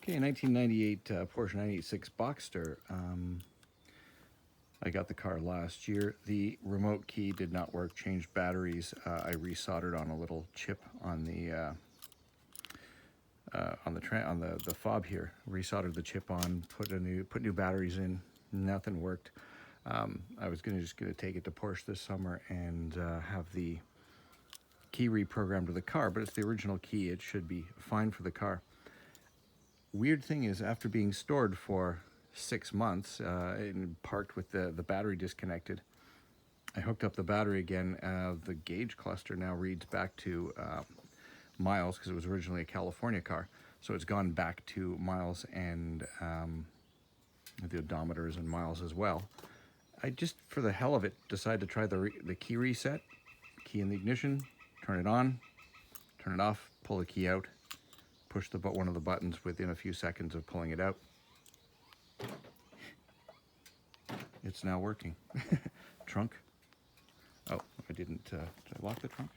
Okay, 1998 Porsche 986 Boxster. I got the car last year. The remote key did not work. Changed batteries. I resoldered on a little chip on the fob here. Resoldered the chip on. Put new batteries in. Nothing worked. I was just gonna take it to Porsche this summer and have the key reprogrammed to the car, but it's the original key. It should be fine for the car. Weird thing is, after being stored for 6 months and parked with the battery disconnected, I hooked up the battery again. The gauge cluster now reads back to miles, because it was originally a California car, so it's gone back to miles, and the odometer is in miles as well. I just, for the hell of it, decided to try the key reset. Key in the ignition, turn it on, turn it off, pull the key out, push one of the buttons within a few seconds of pulling it out. It's now working. Trunk. Oh, I didn't. Did I lock the trunk?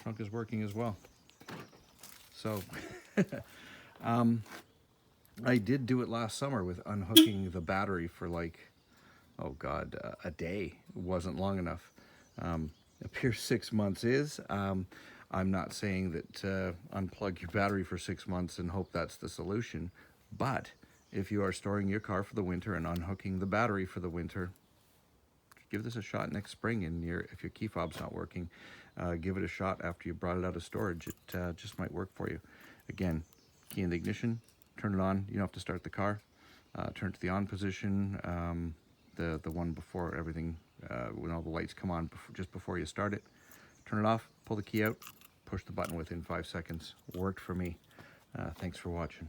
Trunk is working as well. So, I did do it last summer with unhooking the battery for like, oh God, a day. It wasn't long enough. Appears 6 months is. I'm not saying that unplug your battery for 6 months and hope that's the solution, but if you are storing your car for the winter and unhooking the battery for the winter, give this a shot next spring. And if your key fob's not working, give it a shot after you brought it out of storage. It just might work for you. Again, key in the ignition, turn it on. You don't have to start the car. Turn it to the on position, the one before everything, when all the lights come on just before you start it. Turn it off, pull the key out, push the button within 5 seconds. Worked for me. Thanks for watching.